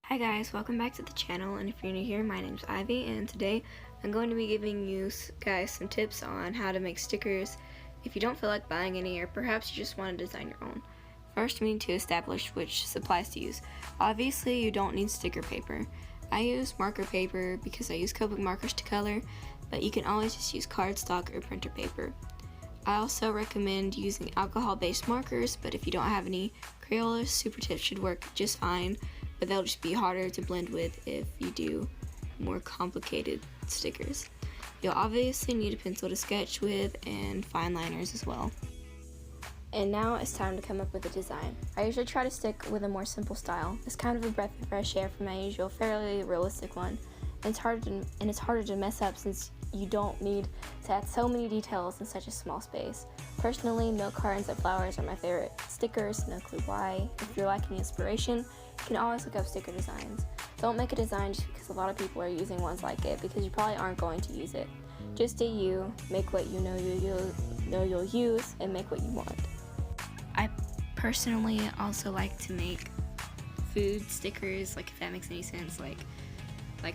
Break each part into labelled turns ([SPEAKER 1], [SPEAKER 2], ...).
[SPEAKER 1] Hi guys, welcome back to the channel, and if you're new here, my name's Ivy, and today I'm going to be giving you guys some tips on how to make stickers if you don't feel like buying any, or perhaps you just want to design your own. First, we need to establish which supplies to use. Obviously, you don't need sticker paper. I use marker paper because I use Copic markers to color, but you can always just use cardstock or printer paper. I also recommend using alcohol-based markers, but if you don't have any, Crayola Super Tip should work just fine, but they'll just be harder to blend with if you do more complicated stickers. You'll obviously need a pencil to sketch with and fine liners as well. And now it's time to come up with a design. I usually try to stick with a more simple style. It's kind of a breath of fresh air from my usual fairly realistic one, and it's harder to mess up since you don't need to add so many details in such a small space. Personally, milk cartons and flowers are my favorite stickers, no clue why. If you're lacking inspiration, you can always look up sticker designs. Don't make a design just because a lot of people are using ones like it, because you probably aren't going to use it. Just do you, make what you know you'll use, and make what you want. I personally also like to make food stickers, like if that makes any sense, like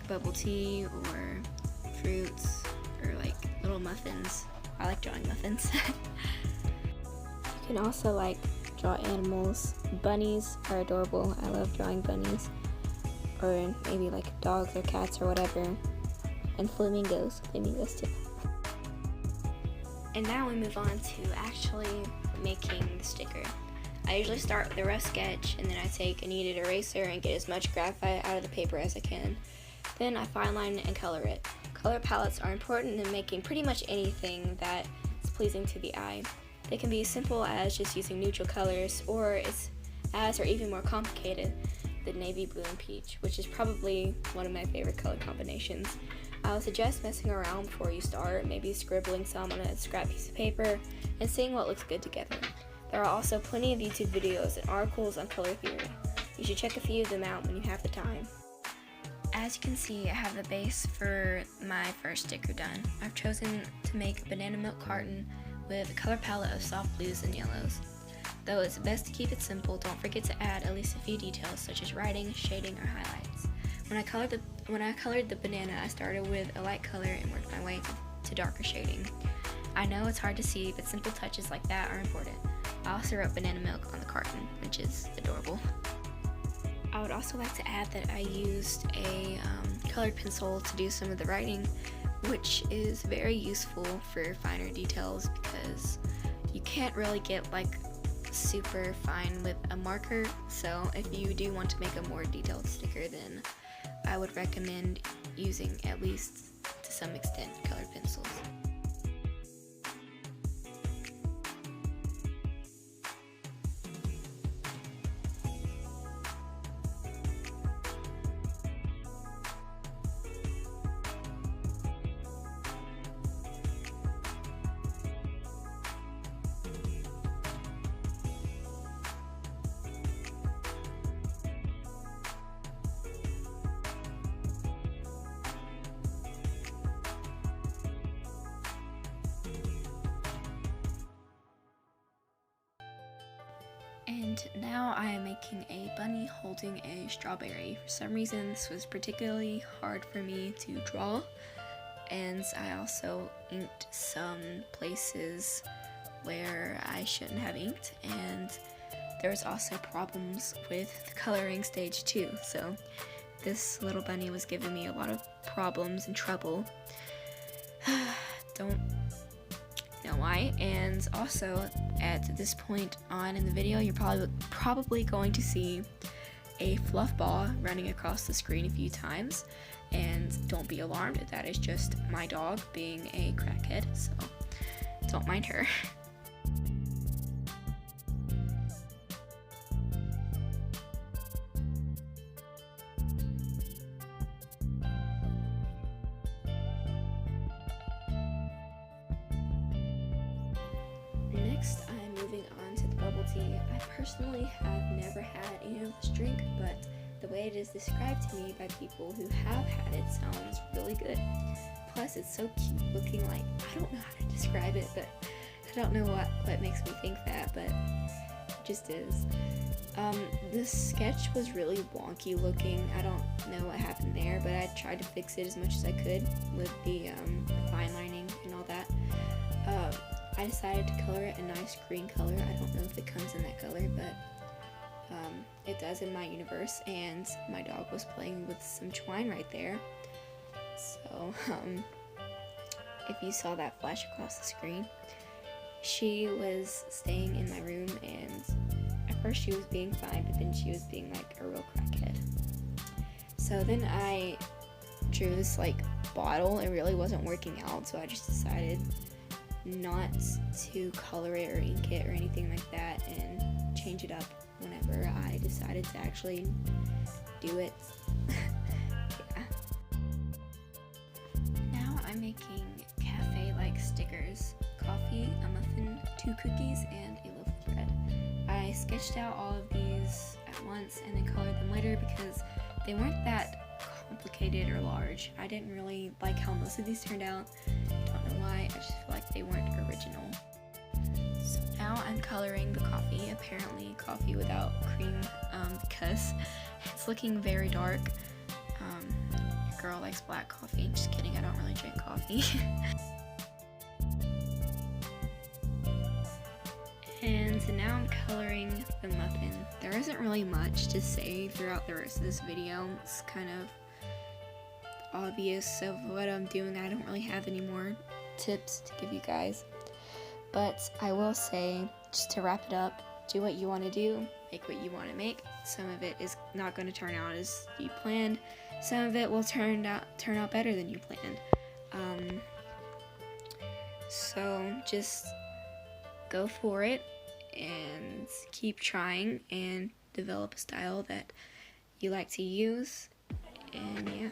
[SPEAKER 1] bubble tea or fruits or like little muffins. I like drawing muffins. You can also draw animals. Bunnies are adorable. I love drawing bunnies. Or maybe like dogs or cats or whatever. And flamingos too. And now we move on to actually making the sticker. I usually start with a rough sketch, and then I take a kneaded eraser and get as much graphite out of the paper as I can. Then I fine line and color it. Color palettes are important in making pretty much anything that is pleasing to the eye. They can be as simple as just using neutral colors, or or even more complicated, the navy blue and peach, which is probably one of my favorite color combinations. I would suggest messing around before you start, maybe scribbling some on a scrap piece of paper and seeing what looks good together. There are also plenty of YouTube videos and articles on color theory. You should check a few of them out when you have the time. As you can see, I have the base for my first sticker done. I've chosen to make a banana milk carton with a color palette of soft blues and yellows. Though it's best to keep it simple, don't forget to add at least a few details such as writing, shading, or highlights. When I colored the banana, I started with a light color and worked my way to darker shading. I know it's hard to see, but simple touches like that are important. I also wrote banana milk on the carton, which is adorable. I would also like to add that I used a colored pencil to do some of the writing, which is very useful for finer details because you can't really get super fine with a marker. So if you do want to make a more detailed sticker, then I would recommend using, at least to some extent, colored pencils. And now I am making a bunny holding a strawberry. For some reason this was particularly hard for me to draw, and I also inked some places where I shouldn't have inked, and there was also problems with the coloring stage too, so this little bunny was giving me a lot of problems and trouble. Don't know why. And also at this point on in the video, you're probably going to see a fluff ball running across the screen a few times, and don't be alarmed, that is just my dog being a crackhead, so don't mind her. Next, I am moving on to the bubble tea. I personally have never had any of this drink, but the way it is described to me by people who have had it sounds really good. Plus, it's so cute looking, I don't know how to describe it, but I don't know what makes me think that, but It just is. This sketch was really wonky looking. I don't know what happened there, but I tried to fix it as much as I could with the fine lining and all that. I decided to color it a nice green color. I don't know if it comes in that color, but it does in my universe, and my dog was playing with some twine right there. So, if you saw that flash across the screen, she was staying in my room, and at first she was being fine, but then she was being like a real crackhead. So then I drew this like bottle. It really wasn't working out, so I just decided not to color it or ink it or anything like that, and change it up whenever I decided to actually do it. Yeah. Now I'm making cafe-like stickers: coffee, a muffin, 2 cookies, and a loaf of bread. I sketched out all of these at once and then colored them later because they weren't that complicated or large. I didn't really like how most of these turned out. Don't know why, I just feel like they weren't original. So now I'm coloring the coffee, apparently coffee without cream, because it's looking very dark. Your girl likes black coffee. Just kidding, I don't really drink coffee. And so now I'm coloring the muffin. There isn't really much to say throughout the rest of this video. It's kind of obvious of what I'm doing. I don't really have any more tips to give you guys. But I will say, just to wrap it up, do what you want to do, make what you want to make. Some of it is not going to turn out as you planned. Some of it will turn out better than you planned. So just go for it and keep trying and develop a style that you like to use, and yeah.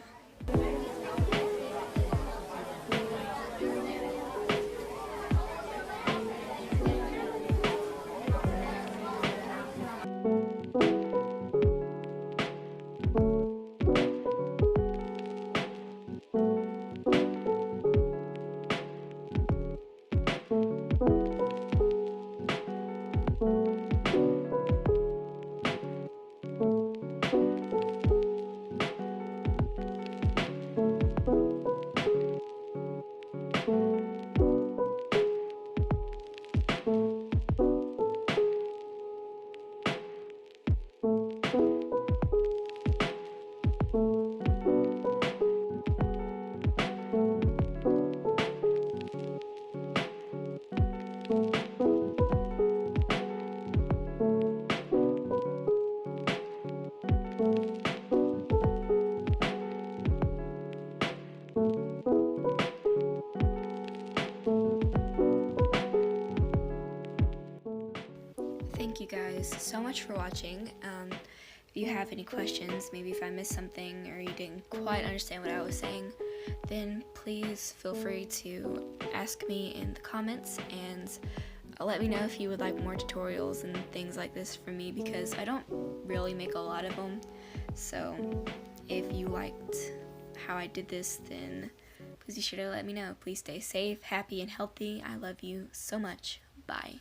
[SPEAKER 1] Thank you guys so much for watching. If you have any questions, maybe if I missed something or you didn't quite understand what I was saying, then please feel free to ask me in the comments, and let me know if you would like more tutorials and things like this from me, because I don't really make a lot of them. So if you liked how I did this, then please be sure to let me know. Please stay safe, happy, and healthy. I love you so much. Bye.